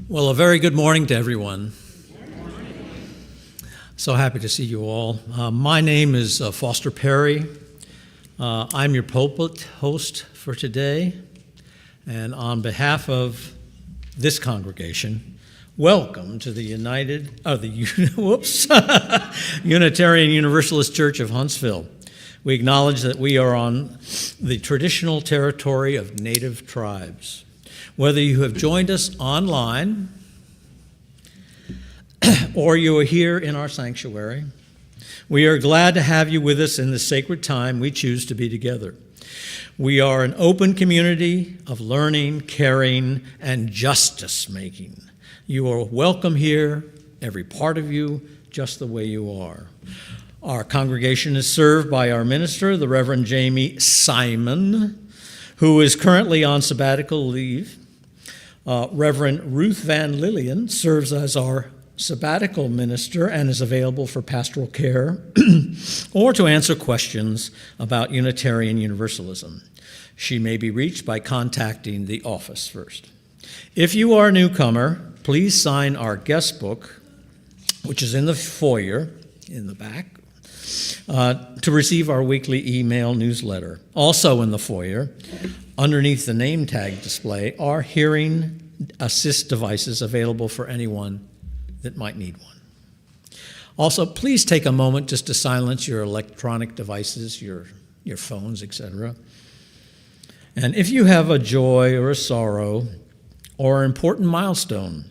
Well, a very good morning to everyone. So happy to see you all. My name is Foster Perry. I'm your pulpit host for today. And on behalf of this congregation, welcome to the Unitarian Universalist Church of Huntsville. We acknowledge that we are on the traditional territory of native tribes. Whether you have joined us online or you are here in our sanctuary, we are glad to have you with us in the sacred time we choose to be together. We are an open community of learning, caring, and justice making. You are welcome here, every part of you, just the way you are. Our congregation is served by our minister, the Reverend Jamie Simon, who is currently on sabbatical leave. Reverend Ruth Van Lillian serves as our sabbatical minister and is available for pastoral care or to answer questions about Unitarian Universalism. She may be reached by contacting the office first. If you are a newcomer, please sign our guest book, which is in the foyer in the back, to receive our weekly email newsletter. Also in the foyer, underneath the name tag display, are hearing assist devices available for anyone that might need one. Also, please take a moment just to silence your electronic devices, your phones, etc. And if you have a joy or a sorrow or an important milestone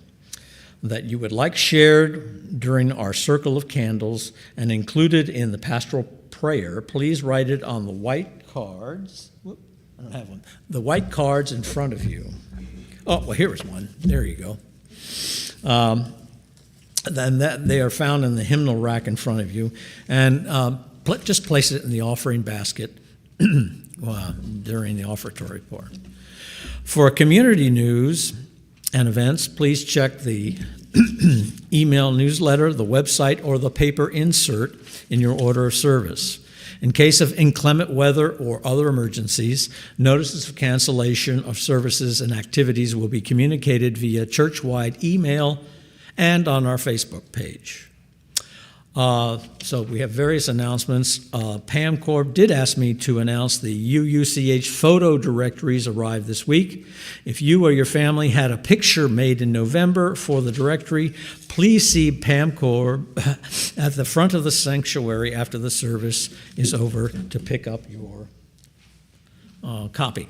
that you would like shared during our circle of candles and included in the pastoral prayer, please write it on the white cards. I don't have one. The white cards in front of you. Oh, well, here is one. There you go. Then they are found in the hymnal rack in front of you. And just place it in the offering basket during the offertory part. For community news and events, please check the email newsletter, the website, or the paper insert in your order of service. In case of inclement weather or other emergencies, notices of cancellation of services and activities will be communicated via church-wide email and on our Facebook page. So we have various announcements. Pam Korb did ask me to announce the UUCH photo directories arrived this week. If you or your family had a picture made in November for the directory, please see Pam Korb at the front of the sanctuary after the service is over to pick up your copy.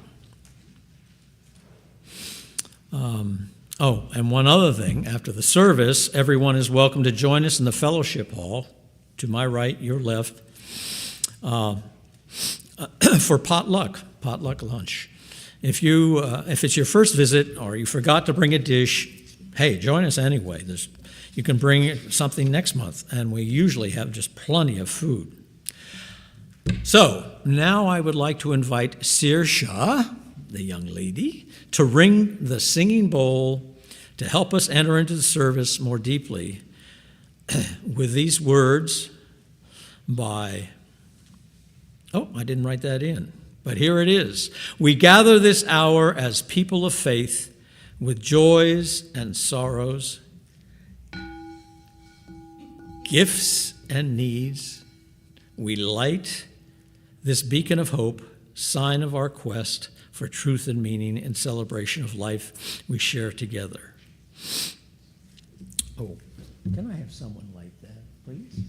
And one other thing, after the service, everyone is welcome to join us in the fellowship hall, to my right, your left, for potluck lunch. If it's your first visit or you forgot to bring a dish, hey, join us anyway. You can bring something next month, and we usually have just plenty of food. So now I would like to invite Sirsha, the young lady, to ring the singing bowl to help us enter into the service more deeply with these words by, I didn't write that in, but here it is. We gather this hour as people of faith with joys and sorrows, gifts and needs. We light this beacon of hope, sign of our quest for truth and meaning and celebration of life we share together. Oh, can I have someone light that, please?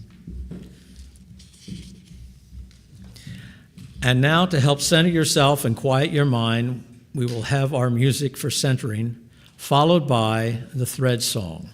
And now, to help center yourself and quiet your mind, we will have our music for centering, followed by the thread song.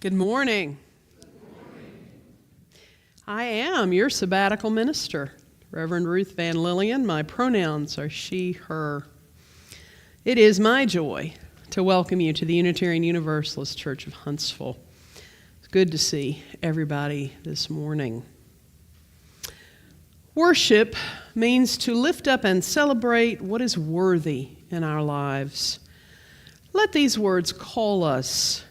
Good morning. I am your sabbatical minister, Reverend Ruth Van Lillian. My pronouns are she, her. It is my joy to welcome you to the Unitarian Universalist Church of Huntsville. It's good to see everybody this morning. Worship means to lift up and celebrate what is worthy in our lives. Let these words call us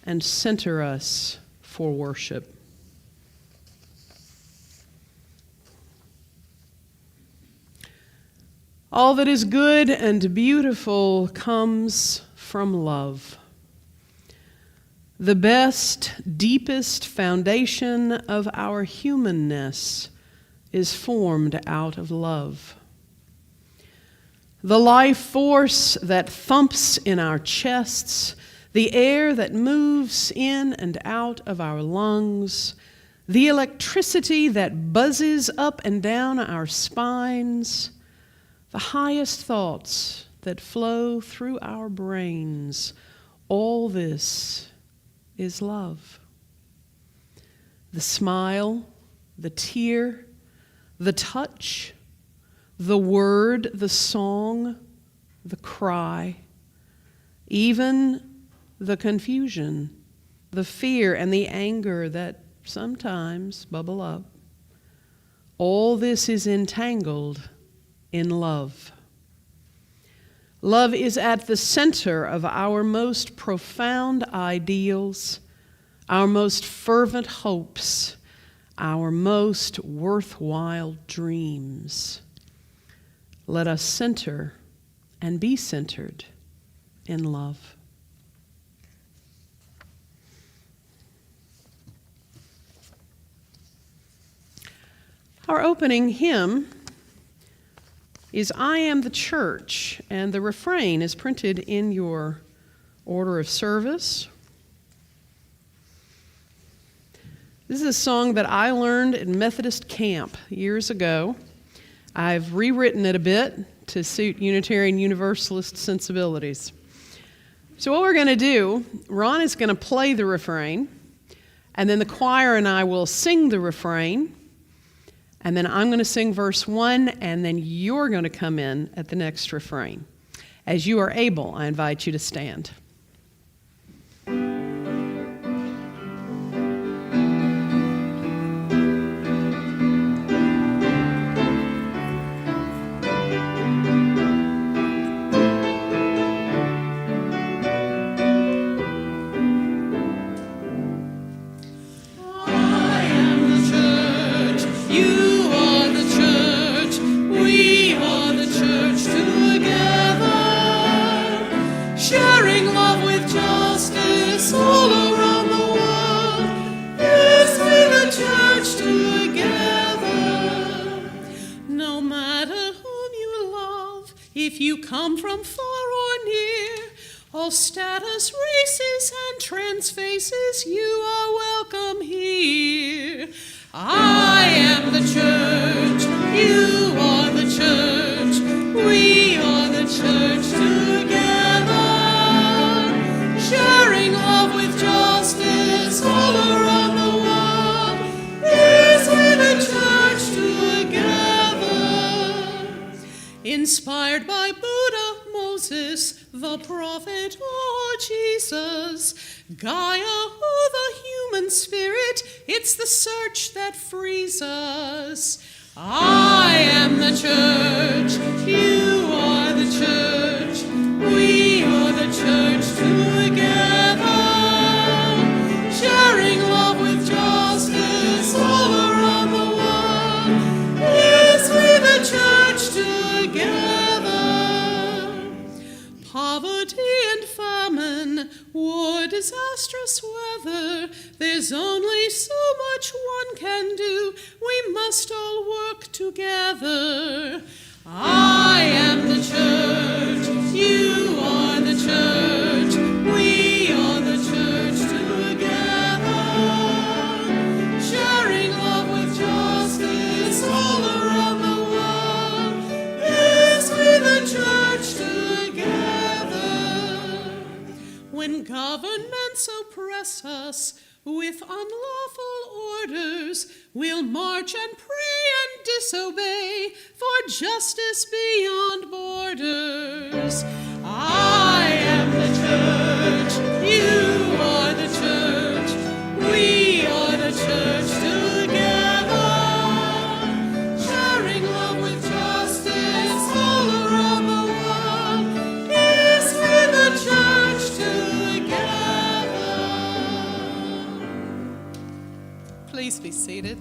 and center us for worship. All that is good and beautiful comes from love. The best, deepest foundation of our humanness is formed out of love. The life force that thumps in our chests, the air that moves in and out of our lungs, the electricity that buzzes up and down our spines, the highest thoughts that flow through our brains, all this is love. The smile, the tear, the touch, the word, the song, the cry, even the confusion, the fear, and the anger that sometimes bubble up. All this is entangled in love. Love is at the center of our most profound ideals, our most fervent hopes, our most worthwhile dreams. Let us center and be centered in love. Our opening hymn is I Am the Church, and the refrain is printed in your order of service. This is a song that I learned in Methodist camp years ago. I've rewritten it a bit to suit Unitarian Universalist sensibilities. So what we're going to do, Ron is going to play the refrain, and then the choir and I will sing the refrain, and then I'm going to sing verse 1, and then you're going to come in at the next refrain. As you are able, I invite you to stand. If you come from far or near, all status, races, and trans faces, you are welcome here. I am the church, you are the church, we are the church together, sharing love with justice all around the world. Yes, we're the church together. Inspired by Buddha, Moses, the prophet, or Jesus, Gaia, or the human spirit, it's the search that frees us. I am the church, you are the church, we are the church together, sharing love with justice all around the world. Yes, we're the church together. Poverty and famine, war, disastrous weather, there's only so much one can do. We must all work together. I am the church, you are the church, we are the church together, sharing love with justice all around the world. Yes, we're the church together. When governments once oppress us with unlawful orders, we'll march and pray and disobey for justice beyond borders. I am the church, you are the church, we are the church together, sharing love with justice all around the world. Yes, we're the church together. Please be seated.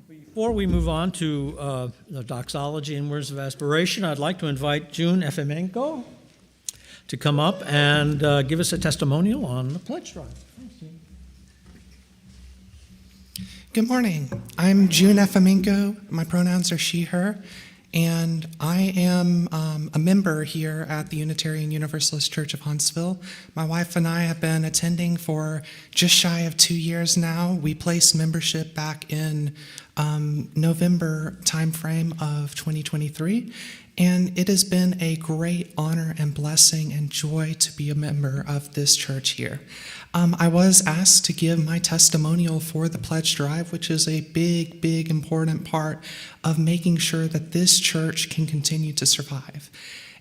Before we move on to the doxology and words of aspiration, I'd like to invite June Efemenko to come up and give us a testimonial on the pledge drive. Thanks, June. Good morning. I'm June Efemenko. My pronouns are she, her, and I am a member here at the Unitarian Universalist Church of Huntsville. My wife and I have been attending for just shy of 2 years now. We placed membership back in November timeframe of 2023, and it has been a great honor and blessing and joy to be a member of this church here. I was asked to give my testimonial for the pledge drive, which is a big, important part of making sure that this church can continue to survive.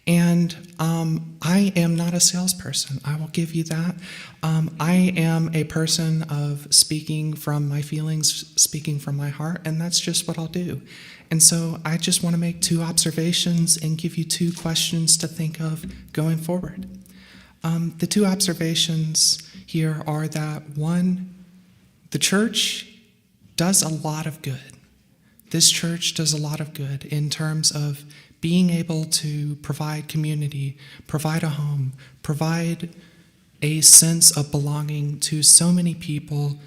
And I am not a salesperson. I will give you that. I am a person of speaking from my feelings, speaking from my heart, and that's just what I'll do. And so I just want to make 2 observations and give you 2 questions to think of going forward. The 2 observations here are that, 1, the church does a lot of good. This church does a lot of good in terms of being able to provide community, provide a home, provide a sense of belonging to so many people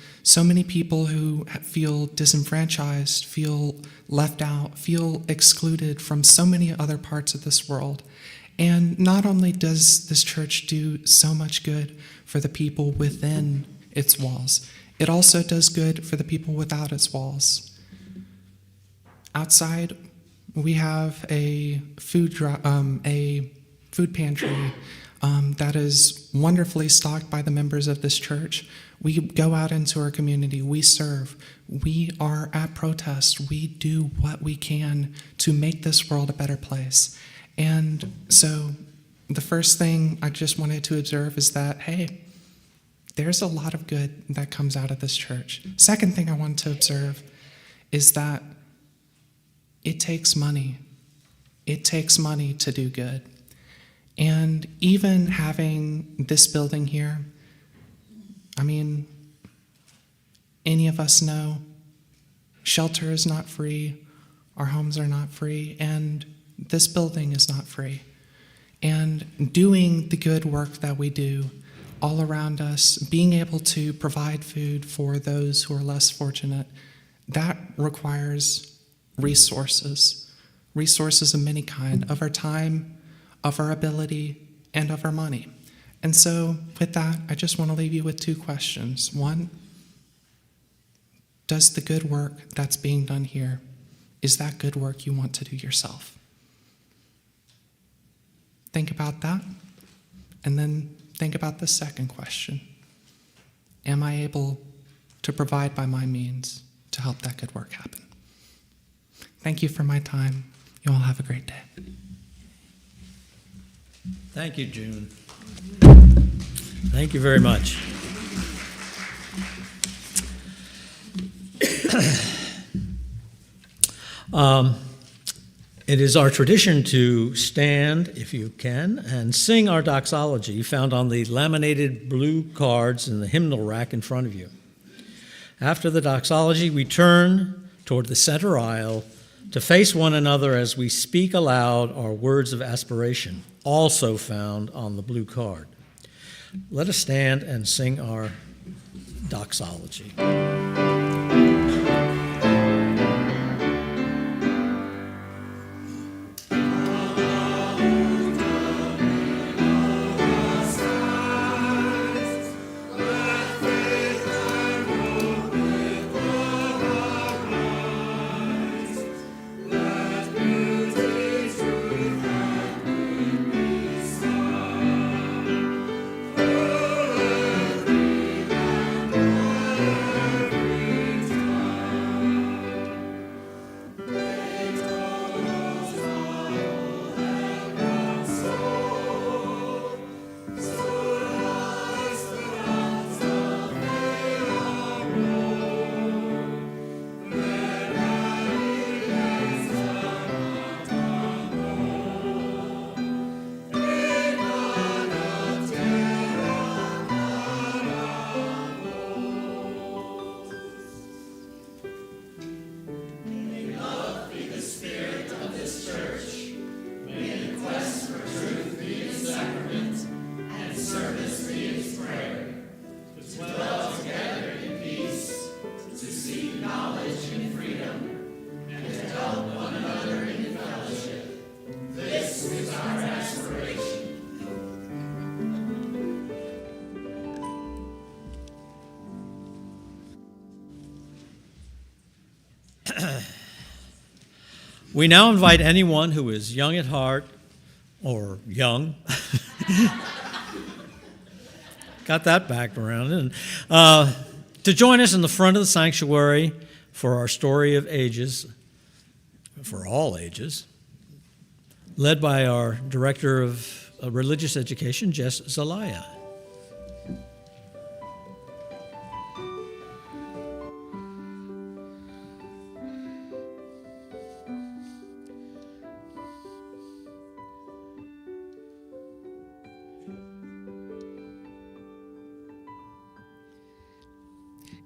who feel disenfranchised, feel left out, feel excluded from so many other parts of this world. And not only does this church do so much good for the people within its walls, it also does good for the people without its walls. Outside, we have a food pantry that is wonderfully stocked by the members of this church. We go out into our community, we serve, we are at protest, we do what we can to make this world a better place. And so the first thing I just wanted to observe is that, hey, there's a lot of good that comes out of this church. Second thing I want to observe is that it takes money. It takes money to do good. And even having this building here, I mean, any of us know shelter is not free, our homes are not free, and this building is not free. And doing the good work that we do all around us, being able to provide food for those who are less fortunate, that requires resources of many kind, of our time, of our ability, and of our money. And so with that, I just want to leave you with 2 questions. 1, does the good work that's being done here, is that good work you want to do yourself? Think about that, and then think about the second question. Am I able to provide by my means to help that good work happen? Thank you for my time. You all have a great day. Thank you, June. Thank you very much. It is our tradition to stand, if you can, and sing our doxology found on the laminated blue cards in the hymnal rack in front of you. After the doxology, we turn toward the center aisle to face one another as we speak aloud our words of aspiration, also found on the blue card. Let us stand and sing our doxology. We now invite anyone who is young at heart or young, got that back around, and to join us in the front of the sanctuary for our story of ages, for all ages, led by our Director of Religious Education, Jess Zelaya.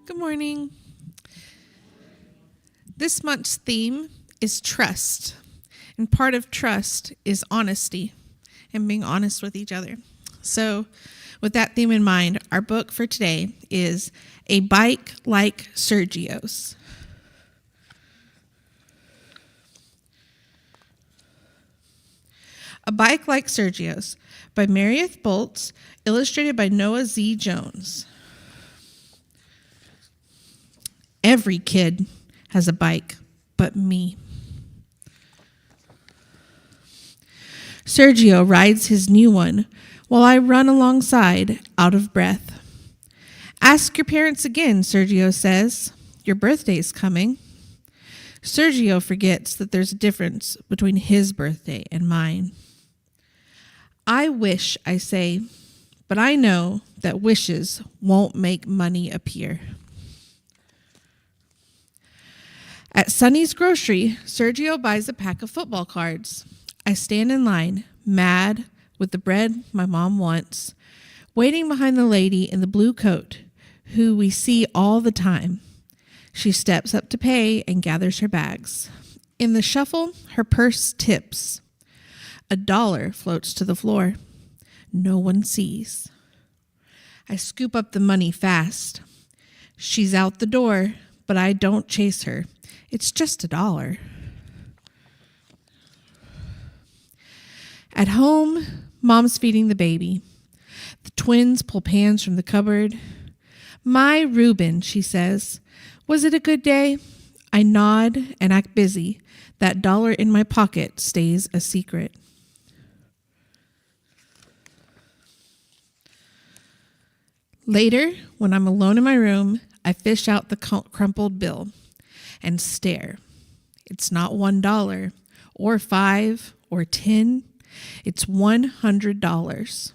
Good morning. This month's theme is trust, and part of trust is honesty and being honest with each other. So, with that theme in mind, our book for today is A Bike Like Sergio's. A Bike Like Sergio's by Meredith Boltz, illustrated by Noah Z. Jones. Every kid has a bike, but me. Sergio rides his new one while I run alongside, out of breath. Ask your parents again, Sergio says. Your birthday's coming. Sergio forgets that there's a difference between his birthday and mine. I wish, I say, but I know that wishes won't make money appear. At Sonny's grocery, Sergio buys a pack of football cards. I stand in line, mad, with the bread my mom wants, waiting behind the lady in the blue coat, who we see all the time. She steps up to pay and gathers her bags. In the shuffle, her purse tips. $1 floats to the floor. No one sees. I scoop up the money fast. She's out the door, but I don't chase her. It's just $1. At home, Mom's feeding the baby. The twins pull pans from the cupboard. My Reuben, she says. Was it a good day? I nod and act busy. That $1 in my pocket stays a secret. Later, when I'm alone in my room, I fish out the crumpled bill and stare. It's not $1 or $5 or $10. It's $100.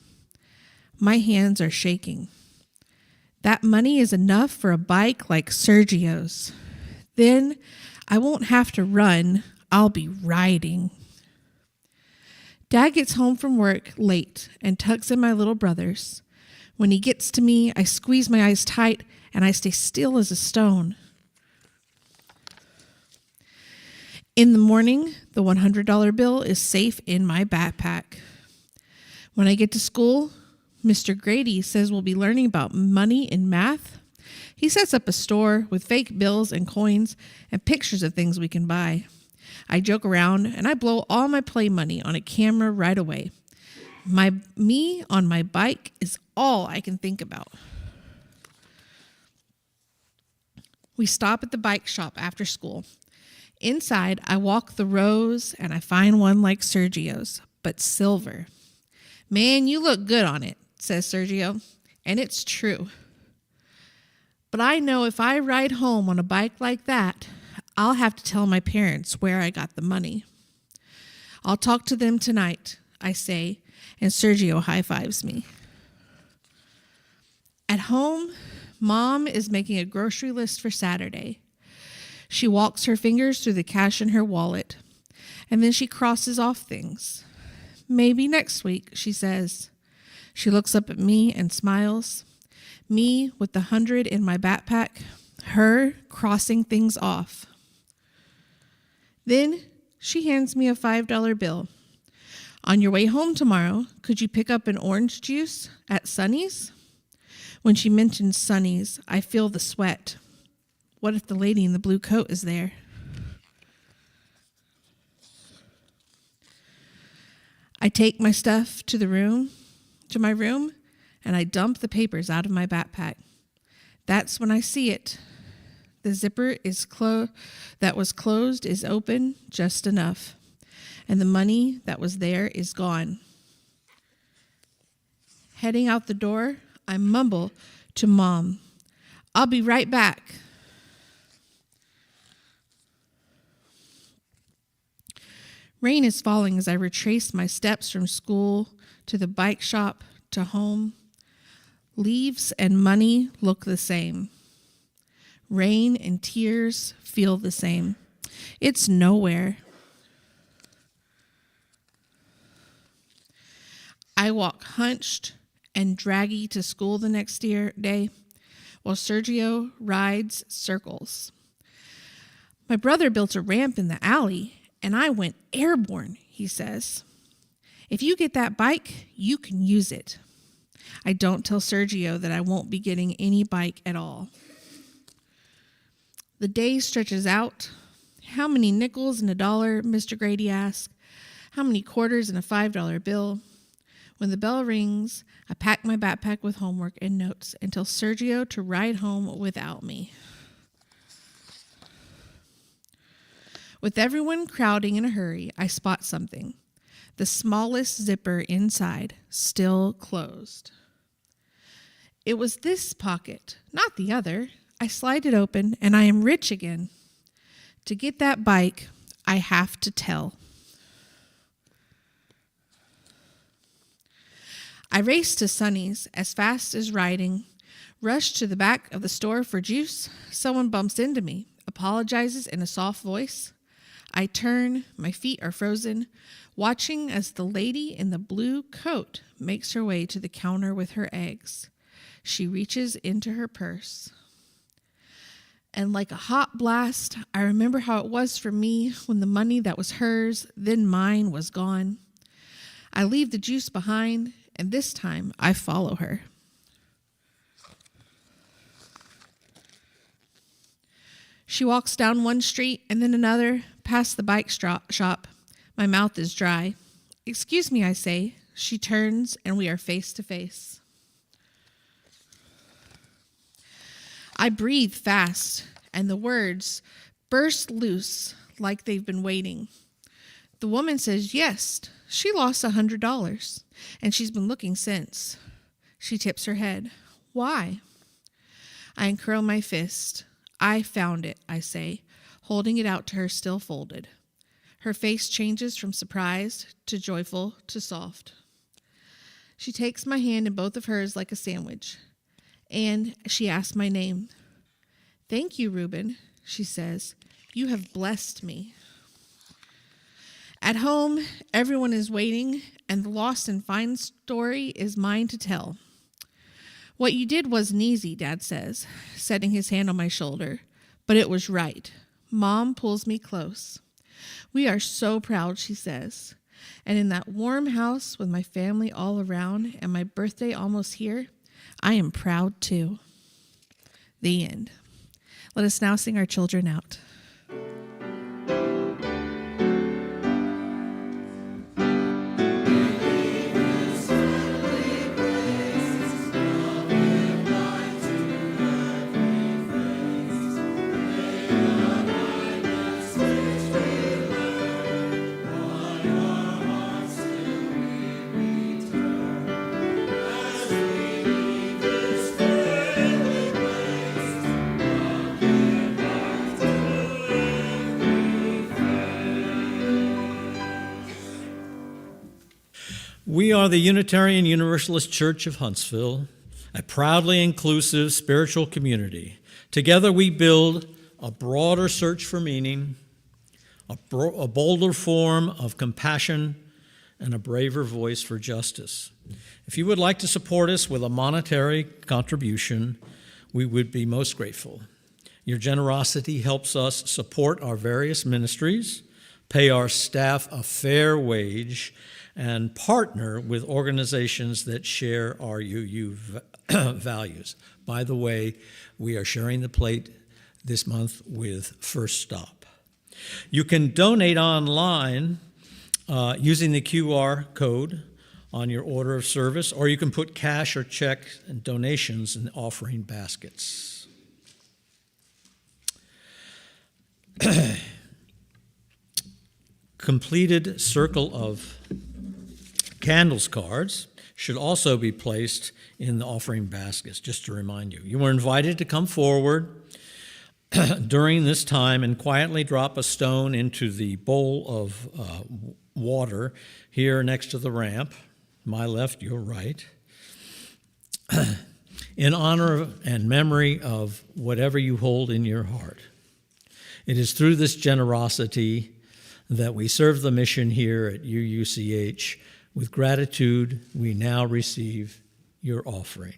My hands are shaking. That money is enough for a bike like Sergio's. Then I won't have to run. I'll be riding. Dad gets home from work late and tucks in my little brothers. When he gets to me, I squeeze my eyes tight and I stay still as a stone. In the morning, the $100 bill is safe in my backpack. When I get to school, Mr. Grady says we'll be learning about money and math. He sets up a store with fake bills and coins and pictures of things we can buy. I joke around and I blow all my play money on a camera right away. Me on my bike is all I can think about. We stop at the bike shop after school. Inside, I walk the rows and I find one like Sergio's, but silver. Man, you look good on it, says Sergio, and it's true. But I know if I ride home on a bike like that, I'll have to tell my parents where I got the money. I'll talk to them tonight, I say, and Sergio high-fives me. At home, Mom is making a grocery list for Saturday. She walks her fingers through the cash in her wallet, and then she crosses off things. Maybe next week, she says. She looks up at me and smiles. Me with the 100 in my backpack, her crossing things off. Then she hands me a $5 bill. On your way home tomorrow, could you pick up an orange juice at Sonny's? When she mentions Sonny's, I feel the sweat. What if the lady in the blue coat is there? I take my stuff to my room, and I dump the papers out of my backpack. That's when I see it. The zipper that was closed is open just enough, and the money that was there is gone. Heading out the door, I mumble to Mom, "I'll be right back." Rain is falling as I retrace my steps from school to the bike shop to home. Leaves and money look the same. Rain and tears feel the same. It's nowhere. I walk hunched and draggy to school the next day, while Sergio rides circles. My brother built a ramp in the alley, and I went airborne, he says. If you get that bike, you can use it. I don't tell Sergio that I won't be getting any bike at all. The day stretches out. How many nickels and $1, Mr. Grady asks? How many quarters and a $5 bill? When the bell rings, I pack my backpack with homework and notes and tell Sergio to ride home without me. With everyone crowding in a hurry, I spot something. The smallest zipper inside, still closed. It was this pocket, not the other. I slide it open, and I am rich again. To get that bike, I have to tell. I race to Sonny's as fast as riding, rush to the back of the store for juice. Someone bumps into me, apologizes in a soft voice. I turn, my feet are frozen, watching as the lady in the blue coat makes her way to the counter with her eggs. She reaches into her purse. And like a hot blast, I remember how it was for me when the money that was hers, then mine, was gone. I leave the juice behind, and this time I follow her. She walks down one street and then another, past the bike shop. My mouth is dry. "Excuse me," I say. She turns, and we are face to face. I breathe fast, and the words burst loose like they've been waiting. The woman says yes, she lost $100, and she's been looking since. She tips her head. Why? I uncurl my fist. I found it, I say, holding it out to her still folded. Her face changes from surprised to joyful to soft. She takes my hand in both of hers like a sandwich, and she asks my name. "Thank you, Reuben," she says. "You have blessed me." At home, everyone is waiting, and the lost and find story is mine to tell. "What you did wasn't easy," Dad says, setting his hand on my shoulder, "but it was right." Mom pulls me close. "We are so proud," she says. "And in that warm house with my family all around and my birthday almost here, I am proud too." The end. Let us now sing our children out. We are the Unitarian Universalist Church of Huntsville, a proudly inclusive spiritual community. Together we build a broader search for meaning, a bolder form of compassion, and a braver voice for justice. If you would like to support us with a monetary contribution, we would be most grateful. Your generosity helps us support our various ministries, pay our staff a fair wage, and partner with organizations that share our UU values. By the way, we are sharing the plate this month with First Stop. You can donate online using the QR code on your order of service, or you can put cash or check and donations in the offering baskets. Completed circle of candles cards should also be placed in the offering baskets, just to remind you. You were invited to come forward during this time and quietly drop a stone into the bowl of water here next to the ramp, my left, your right, in honor and memory of whatever you hold in your heart. It is through this generosity that we serve the mission here at UUCH. With gratitude, we now receive your offering.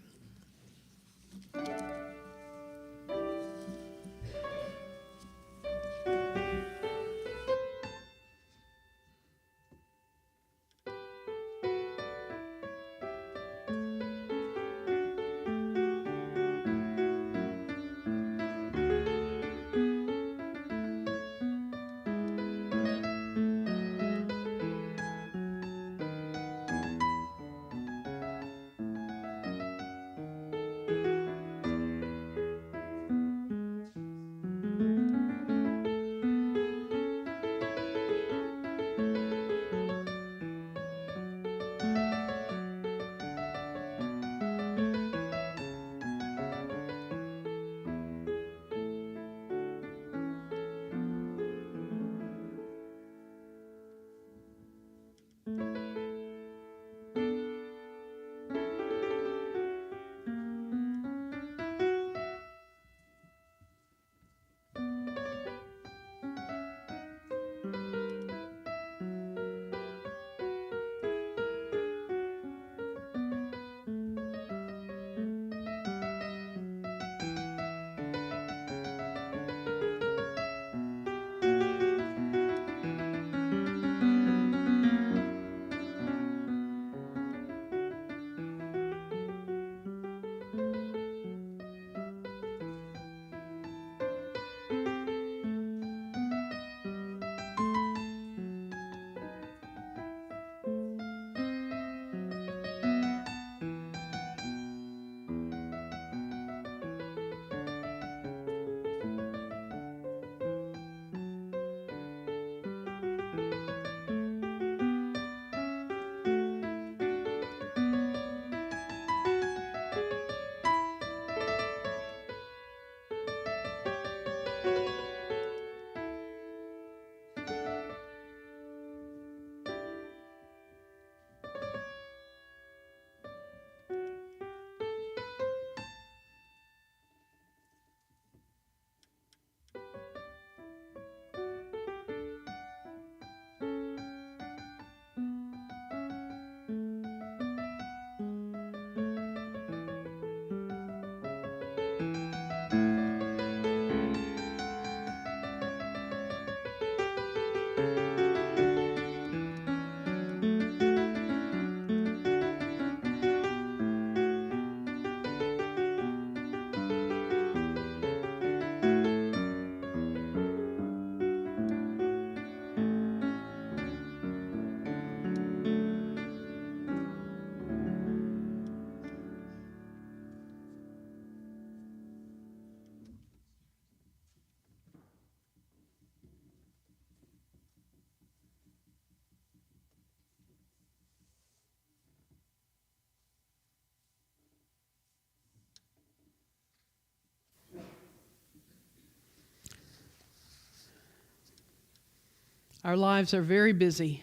Our lives are very busy,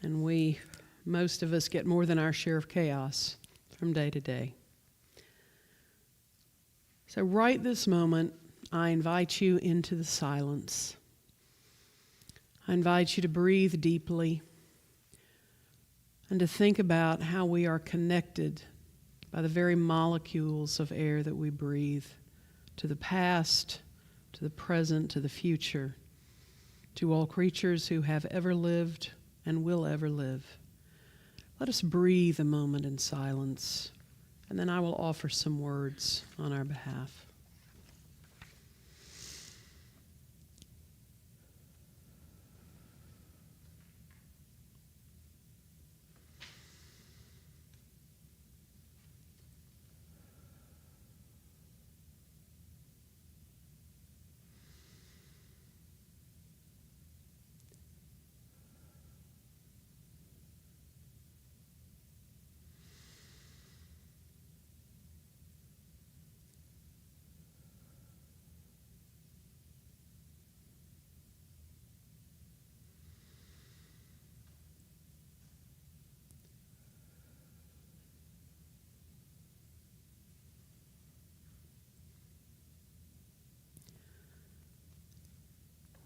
and most of us get more than our share of chaos from day to day. So right this moment, I invite you into the silence. I invite you to breathe deeply and to think about how we are connected by the very molecules of air that we breathe to the past, to the present, to the future, to all creatures who have ever lived and will ever live. Let us breathe a moment in silence, and then I will offer some words on our behalf.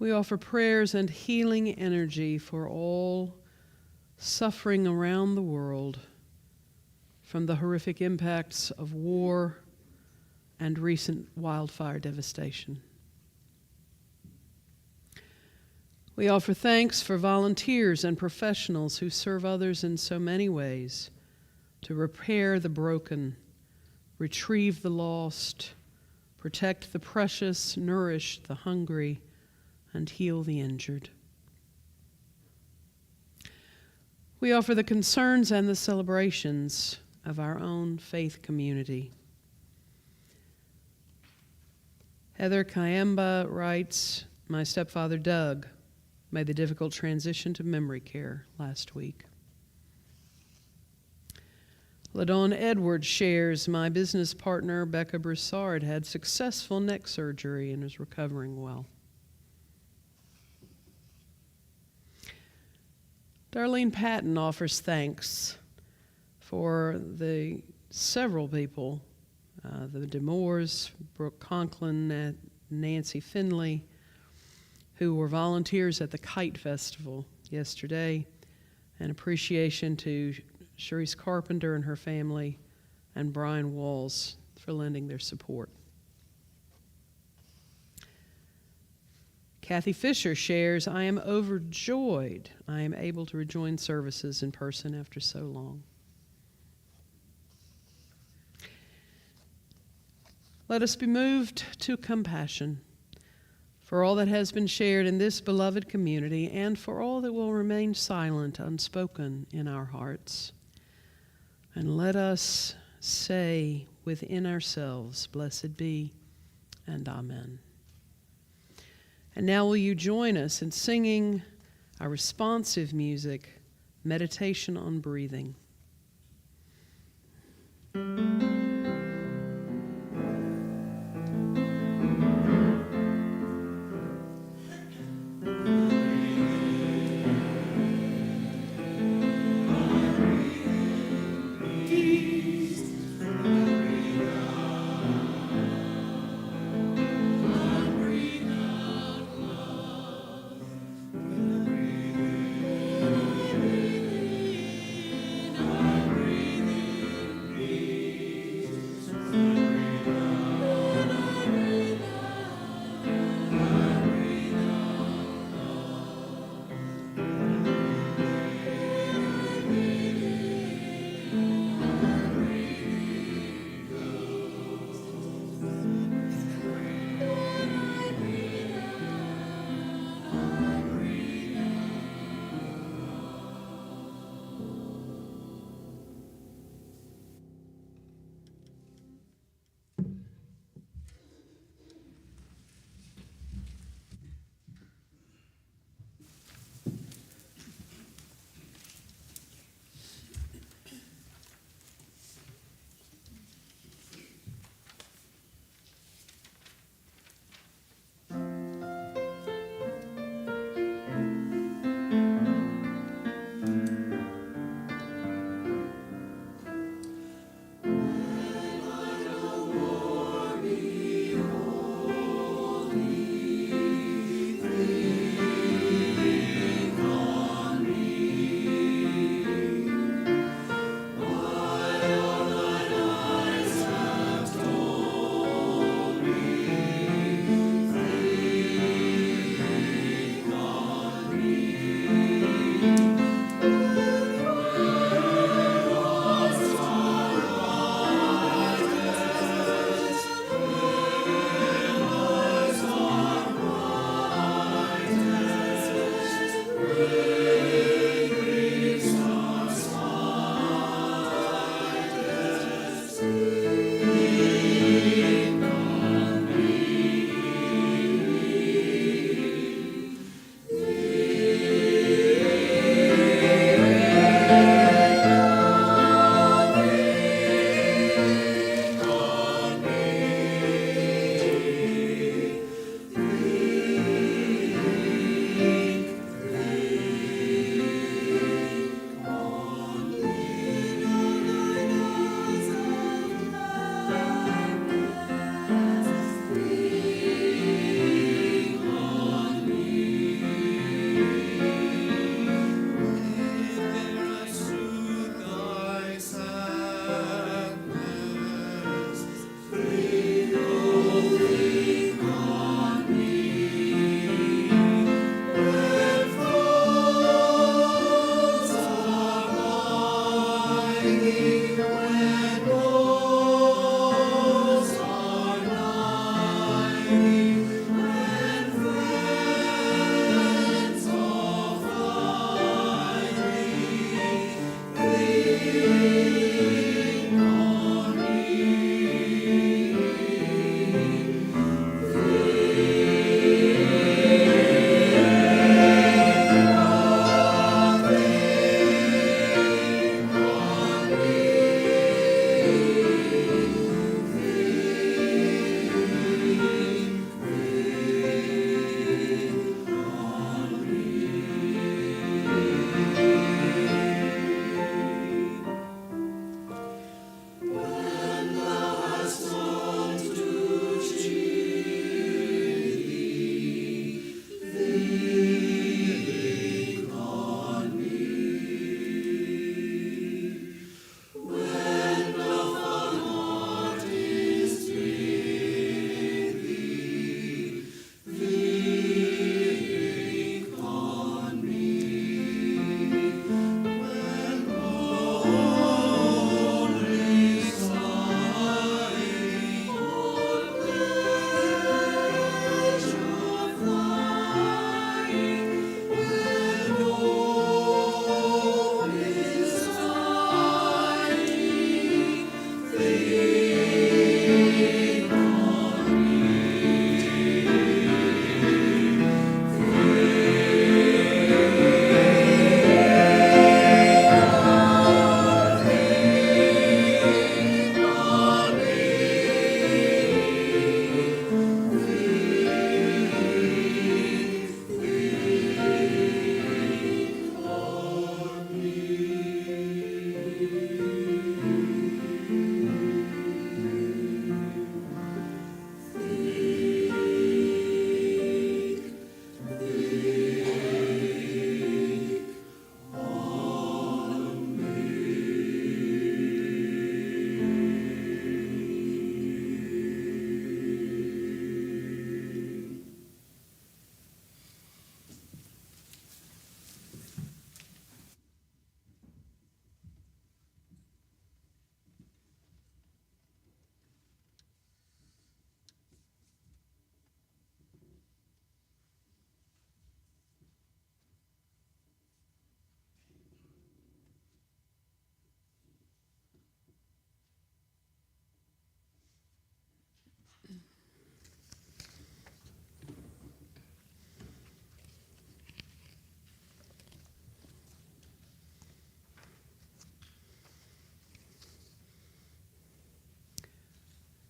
We offer prayers and healing energy for all suffering around the world from the horrific impacts of war and recent wildfire devastation. We offer thanks for volunteers and professionals who serve others in so many ways to repair the broken, retrieve the lost, protect the precious, nourish the hungry, and heal the injured. We offer the concerns and the celebrations of our own faith community. Heather Kayemba writes, "My stepfather Doug made the difficult transition to memory care last week." LaDawn Edwards shares, "My business partner Becca Broussard had successful neck surgery and is recovering well." Darlene Patton offers thanks for the several people, the DeMoores, Brooke Conklin, Nancy Finley, who were volunteers at the Kite Festival yesterday, and appreciation to Cherise Carpenter and her family, and Brian Walls for lending their support. Kathy Fisher shares, "I am overjoyed I am able to rejoin services in person after so long." Let us be moved to compassion for all that has been shared in this beloved community and for all that will remain silent, unspoken in our hearts. And let us say within ourselves, "Blessed be," and Amen. And now will you join us in singing our responsive music, Meditation on Breathing.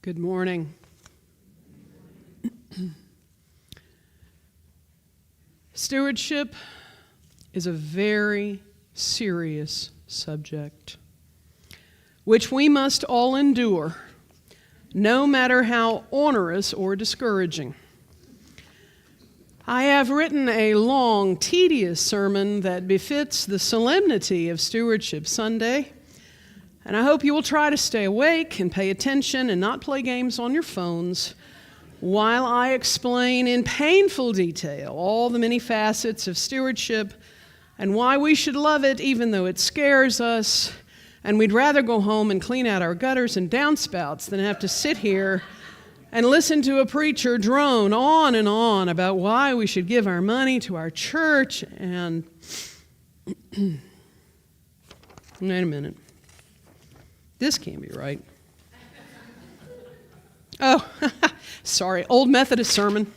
Good morning. Stewardship is a very serious subject, which we must all endure, no matter how onerous or discouraging. I have written a long, tedious sermon that befits the solemnity of Stewardship Sunday, and I hope you will try to stay awake and pay attention and not play games on your phones while I explain in painful detail all the many facets of stewardship and why we should love it even though it scares us, and we'd rather go home and clean out our gutters and downspouts than have to sit here and listen to a preacher drone on and on about why we should give our money to our church and... Wait a minute. This can't be right. Oh, sorry, old Methodist sermon.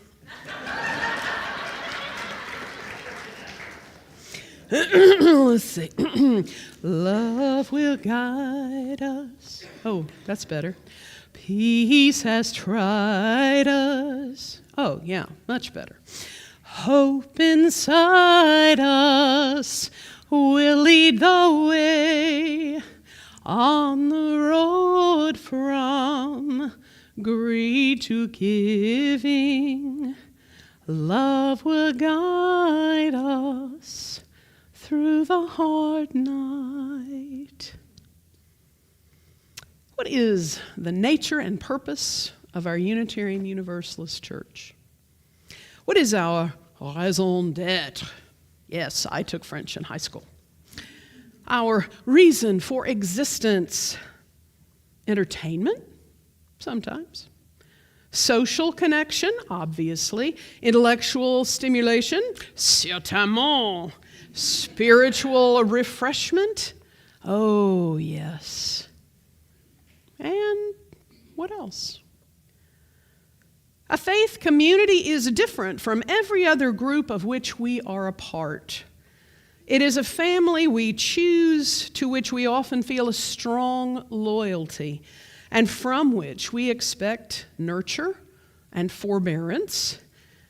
Let's see. Love will guide us. Oh, that's better. Peace has tried us. Oh, yeah, much better. Hope inside us will lead the way on the road from greed to giving. Love will guide us through the hard night. What is the nature and purpose of our Unitarian Universalist Church? What is our raison d'être? Yes, I took French in high school. Our reason for existence? Entertainment? Sometimes. Social connection? Obviously. Intellectual stimulation? Certainement. Spiritual refreshment? Oh, yes. And what else? A faith community is different from every other group of which we are a part. It is a family we choose, to which we often feel a strong loyalty, and from which we expect nurture and forbearance,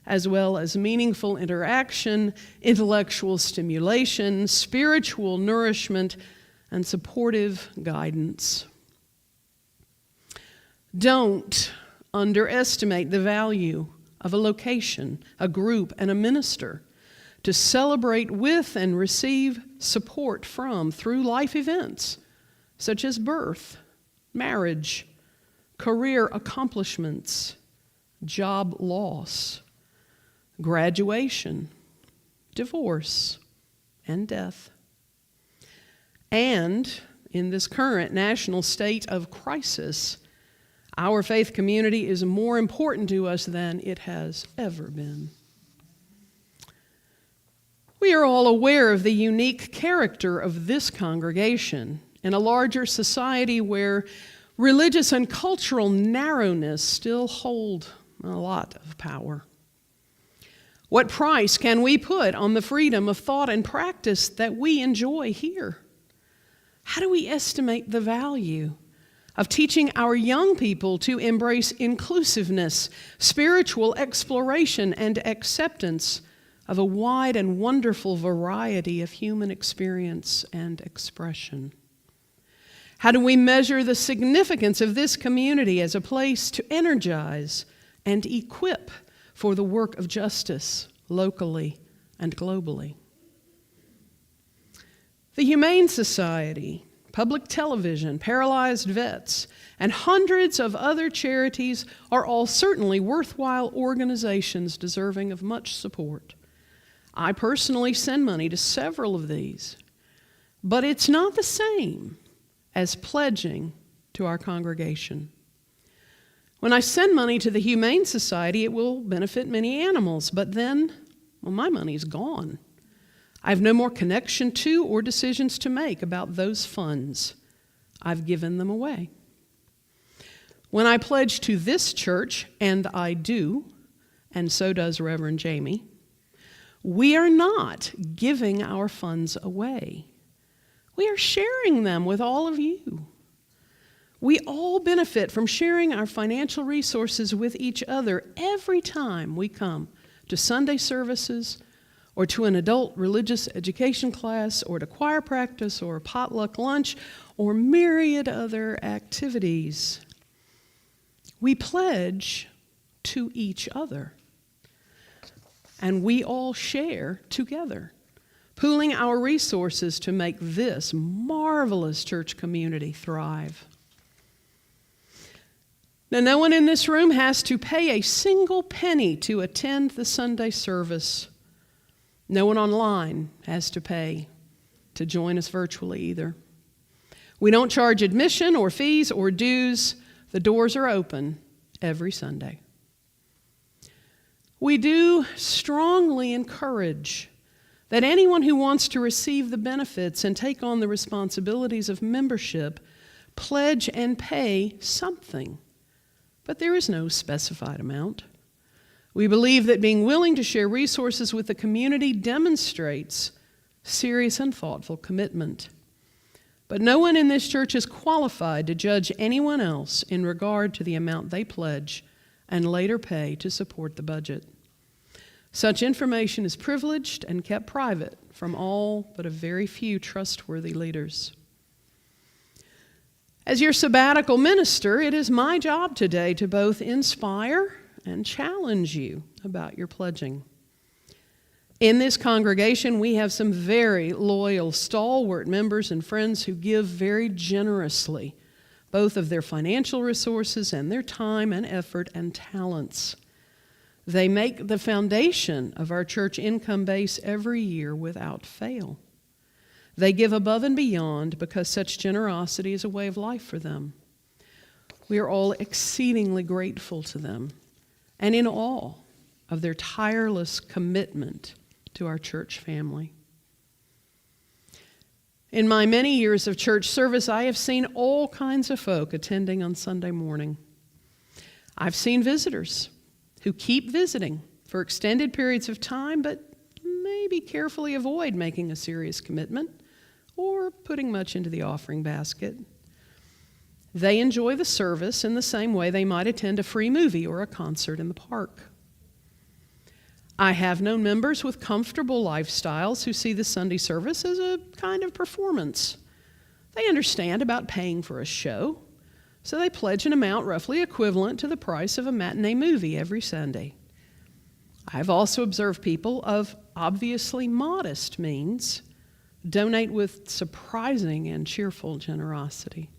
as well as meaningful interaction, intellectual stimulation, spiritual nourishment, and supportive guidance. Don't underestimate the value of a location, a group, and a minister to celebrate with and receive support from through life events such as birth, marriage, career accomplishments, job loss, graduation, divorce, and death. And in this current national state of crisis, our faith community is more important to us than it has ever been. We are all aware of the unique character of this congregation in a larger society where religious and cultural narrowness still hold a lot of power. What price can we put on the freedom of thought and practice that we enjoy here? How do we estimate the value of teaching our young people to embrace inclusiveness, spiritual exploration, and acceptance of a wide and wonderful variety of human experience and expression? How do we measure the significance of this community as a place to energize and equip for the work of justice locally and globally? The Humane Society, Public Television, Paralyzed Vets, and hundreds of other charities are all certainly worthwhile organizations deserving of much support. I personally send money to several of these, but it's not the same as pledging to our congregation. When I send money to the Humane Society, it will benefit many animals, but then, well, my money's gone. I have no more connection to or decisions to make about those funds. I've given them away. When I pledge to this church, and I do, and so does Reverend Jamie, we are not giving our funds away. We are sharing them with all of you. We all benefit from sharing our financial resources with each other every time we come to Sunday services or to an adult religious education class or to choir practice or a potluck lunch or myriad other activities. We pledge to each other, and we all share together, pooling our resources to make this marvelous church community thrive. Now, no one in this room has to pay a single penny to attend the Sunday service. No one online has to pay to join us virtually either. We don't charge admission or fees or dues. The doors are open every Sunday. We do strongly encourage that anyone who wants to receive the benefits and take on the responsibilities of membership pledge and pay something. But there is no specified amount. We believe that being willing to share resources with the community demonstrates serious and thoughtful commitment. But no one in this church is qualified to judge anyone else in regard to the amount they pledge and later pay to support the budget. Such information is privileged and kept private from all but a very few trustworthy leaders. As your sabbatical minister, it is my job today to both inspire and challenge you about your pledging. In this congregation, we have some very loyal, stalwart members and friends who give very generously, both of their financial resources and their time and effort and talents. They make the foundation of our church income base every year without fail. They give above and beyond because such generosity is a way of life for them. We are all exceedingly grateful to them and in awe of their tireless commitment to our church family. In my many years of church service, I have seen all kinds of folk attending on Sunday morning. I've seen visitors who keep visiting for extended periods of time, but maybe carefully avoid making a serious commitment or putting much into the offering basket. They enjoy the service in the same way they might attend a free movie or a concert in the park. I have known members with comfortable lifestyles who see the Sunday service as a kind of performance. They understand about paying for a show, so they pledge an amount roughly equivalent to the price of a matinee movie every Sunday. I've also observed people of obviously modest means donate with surprising and cheerful generosity.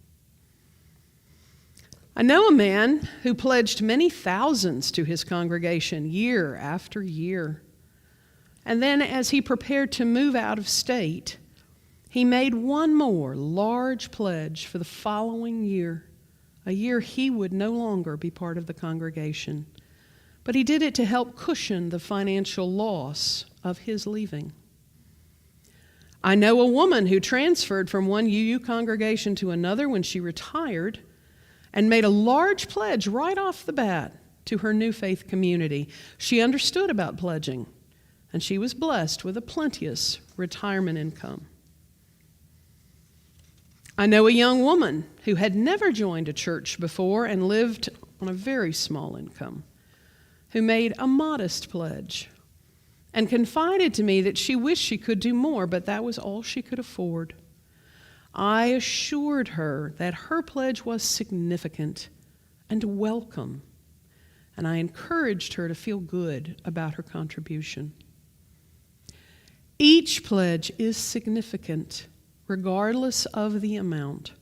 I know a man who pledged many thousands to his congregation year after year. And then as he prepared to move out of state, he made one more large pledge for the following year, a year he would no longer be part of the congregation. But he did it to help cushion the financial loss of his leaving. I know a woman who transferred from one UU congregation to another when she retired and made a large pledge right off the bat to her new faith community. She understood about pledging, and she was blessed with a plenteous retirement income. I know a young woman who had never joined a church before and lived on a very small income, who made a modest pledge and confided to me that she wished she could do more, but that was all she could afford. I assured her that her pledge was significant and welcome, and I encouraged her to feel good about her contribution. Each pledge is significant, regardless of the amount.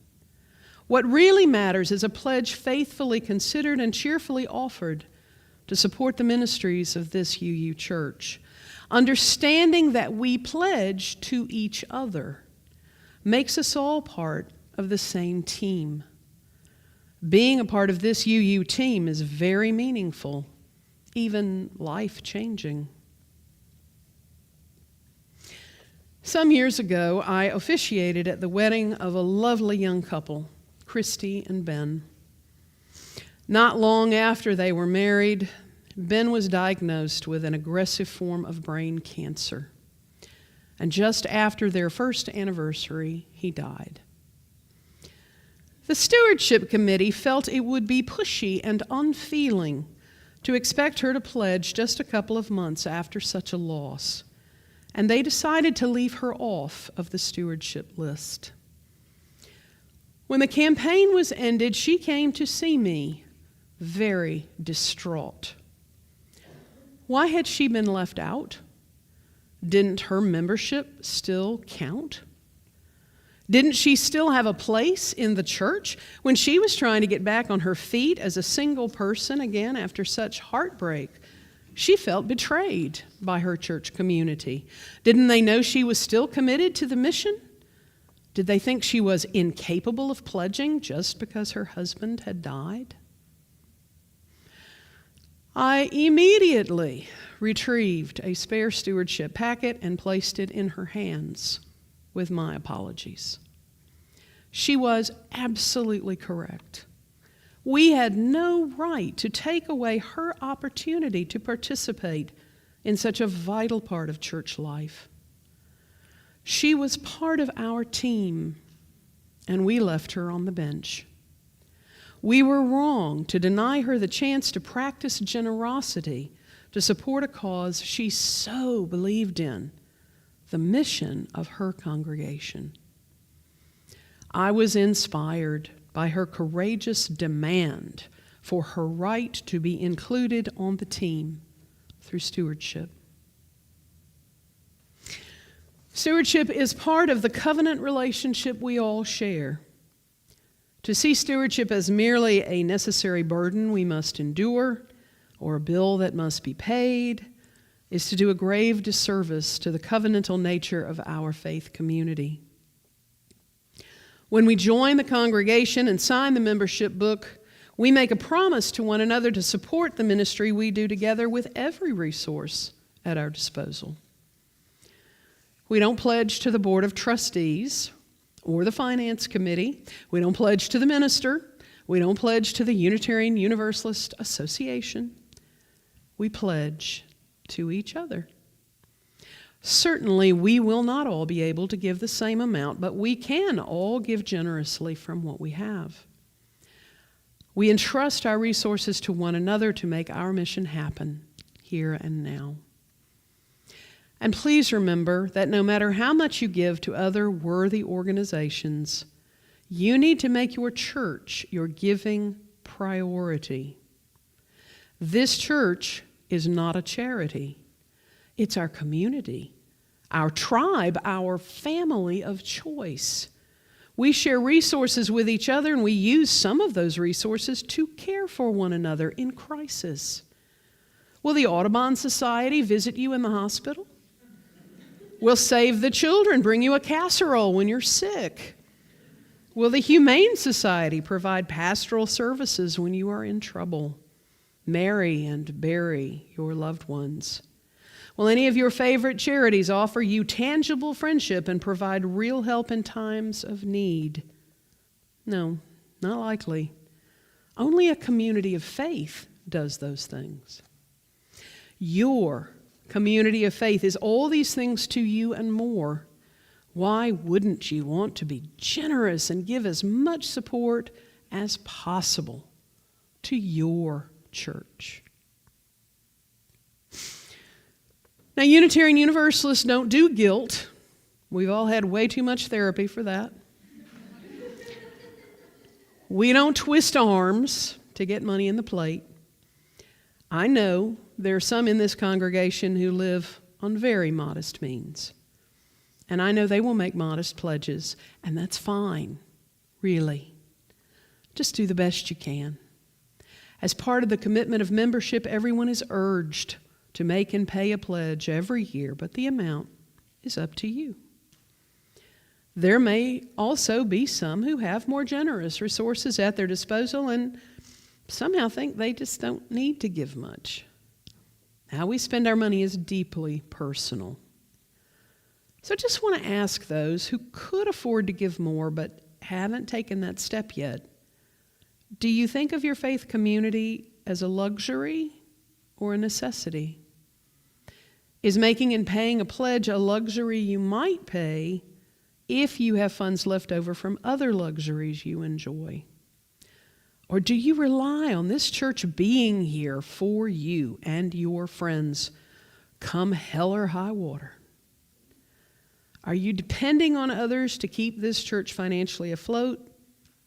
What really matters is a pledge faithfully considered and cheerfully offered to support the ministries of this UU church. Understanding that we pledge to each other makes us all part of the same team. Being a part of this UU team is very meaningful, even life-changing. Some years ago, I officiated at the wedding of a lovely young couple, Christy and Ben. Not long after they were married, Ben was diagnosed with an aggressive form of brain cancer. And just after their first anniversary, he died. The stewardship committee felt it would be pushy and unfeeling to expect her to pledge just a couple of months after such a loss, and they decided to leave her off of the stewardship list. When the campaign was ended, she came to see me, very distraught. Why had she been left out? Didn't her membership still count? Didn't she still have a place in the church when she was trying to get back on her feet as a single person again after such heartbreak? She felt betrayed by her church community. Didn't they know she was still committed to the mission? Did they think she was incapable of pledging just because her husband had died? I immediately retrieved a spare stewardship packet and placed it in her hands with my apologies. She was absolutely correct. We had no right to take away her opportunity to participate in such a vital part of church life. She was part of our team, and we left her on the bench. We were wrong to deny her the chance to practice generosity to support a cause she so believed in, the mission of her congregation. I was inspired by her courageous demand for her right to be included on the team through stewardship. Stewardship is part of the covenant relationship we all share. To see stewardship as merely a necessary burden we must endure or a bill that must be paid is to do a grave disservice to the covenantal nature of our faith community. When we join the congregation and sign the membership book, we make a promise to one another to support the ministry we do together with every resource at our disposal. We don't pledge to the Board of Trustees or the Finance Committee. We don't pledge to the minister. We don't pledge to the Unitarian Universalist Association. We pledge to each other. Certainly, we will not all be able to give the same amount, but we can all give generously from what we have. We entrust our resources to one another to make our mission happen here and now. And please remember that no matter how much you give to other worthy organizations, you need to make your church your giving priority. This church is not a charity. It's our community, our tribe, our family of choice. We share resources with each other, and we use some of those resources to care for one another in crisis. Will the Audubon Society visit you in the hospital? Will Save the Children bring you a casserole when you're sick? Will the Humane Society provide pastoral services when you are in trouble? Marry and bury your loved ones. Will any of your favorite charities offer you tangible friendship and provide real help in times of need? No, not likely. Only a community of faith does those things. Your community of faith is all these things to you and more. Why wouldn't you want to be generous and give as much support as possible to your church? Now, Unitarian Universalists don't do guilt. We've all had way too much therapy for that. We don't twist arms to get money in the plate. I know there are some in this congregation who live on very modest means. And I know they will make modest pledges, and that's fine, really. Just do the best you can. As part of the commitment of membership, everyone is urged to make and pay a pledge every year, but the amount is up to you. There may also be some who have more generous resources at their disposal and somehow think they just don't need to give much. How we spend our money is deeply personal. So I just want to ask those who could afford to give more but haven't taken that step yet, do you think of your faith community as a luxury or a necessity? Is making and paying a pledge a luxury you might pay if you have funds left over from other luxuries you enjoy? Or do you rely on this church being here for you and your friends, come hell or high water? Are you depending on others to keep this church financially afloat,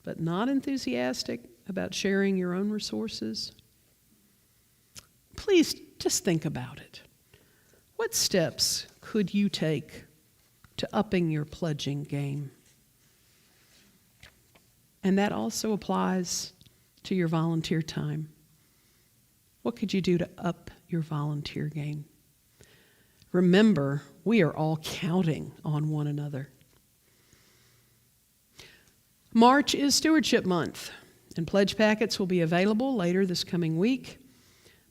but not enthusiastic about sharing your own resources? Please just think about it. What steps could you take to upping your pledging game? And that also applies to your volunteer time. What could you do to up your volunteer game? Remember, we are all counting on one another. March is Stewardship Month, and pledge packets will be available later this coming week.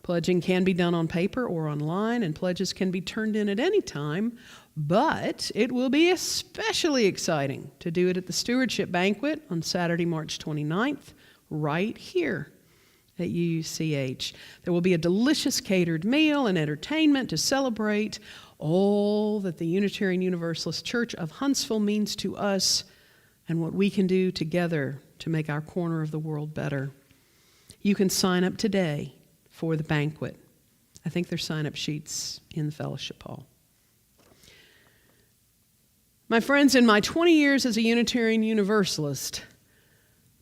Pledging can be done on paper or online, and pledges can be turned in at any time, but it will be especially exciting to do it at the Stewardship Banquet on Saturday, March 29th, right here at UUCH. There will be a delicious catered meal and entertainment to celebrate all that the Unitarian Universalist Church of Huntsville means to us and what we can do together to make our corner of the world better. You can sign up today for the banquet. I think there's sign-up sheets in the fellowship hall. My friends, in my 20 years as a Unitarian Universalist,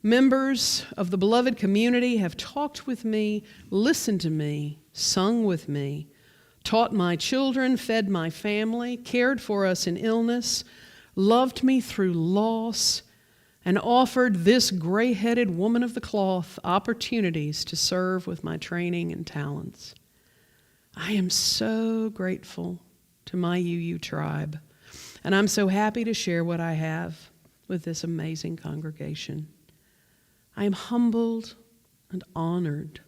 members of the beloved community have talked with me, listened to me, sung with me, taught my children, fed my family, cared for us in illness, loved me through loss, and offered this gray-headed woman of the cloth opportunities to serve with my training and talents. I am so grateful to my UU tribe, and I'm so happy to share what I have with this amazing congregation. I am humbled and honored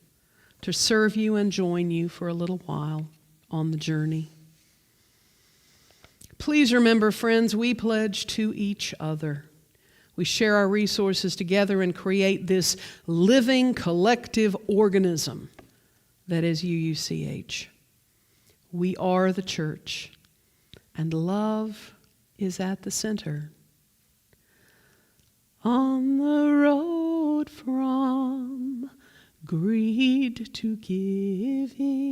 to serve you and join you for a little while on the journey. Please remember, friends, we pledge to each other. We share our resources together and create this living collective organism that is UUCH. We are the church, and love is at the center. On the road from greed to giving,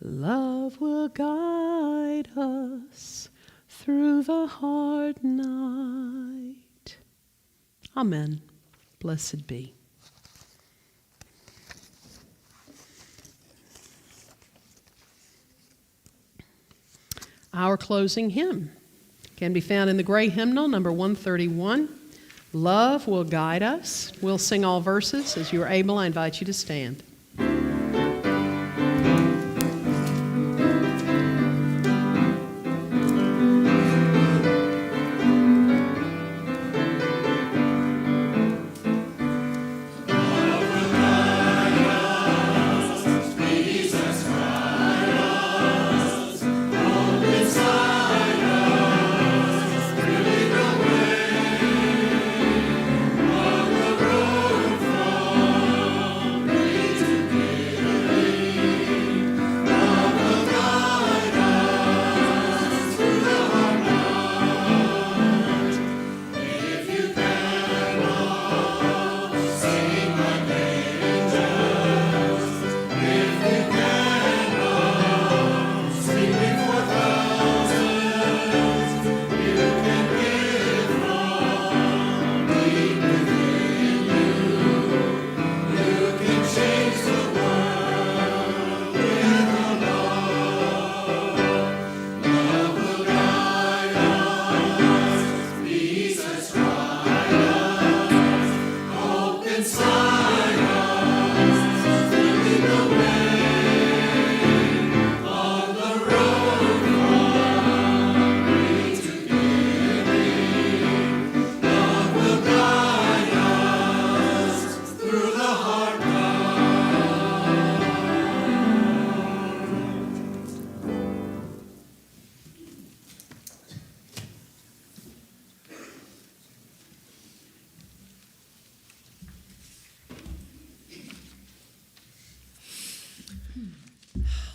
love will guide us through the hard night. Amen. Blessed be. Our closing hymn can be found in the gray hymnal, number 131. Love will guide us. We'll sing all verses. As you are able, I invite you to stand.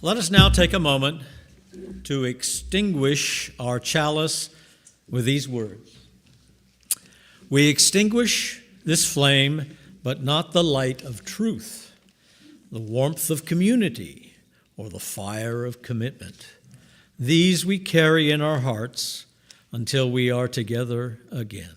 Let us now take a moment to extinguish our chalice with these words: "We extinguish this flame, but not the light of truth, the warmth of community, or the fire of commitment. These we carry in our hearts until we are together again."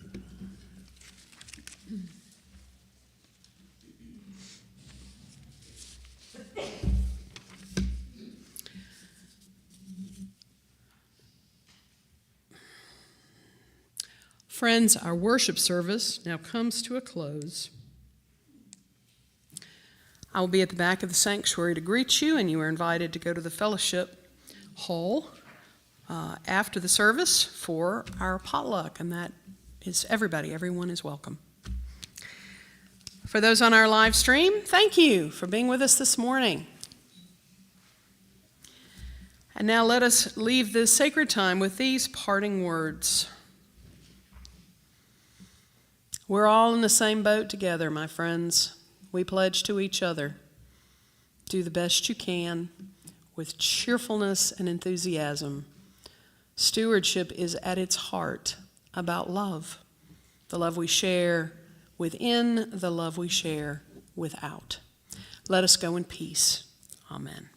Friends, our worship service now comes to a close. I will be at the back of the sanctuary to greet you, and you are invited to go to the fellowship hall after the service for our potluck, and that is everybody. Everyone is welcome. For those on our live stream, thank you for being with us this morning. And now let us leave this sacred time with these parting words. We're all in the same boat together, my friends. We pledge to each other. Do the best you can with cheerfulness and enthusiasm. Stewardship is at its heart about love, the love we share within, the love we share without. Let us go in peace. Amen.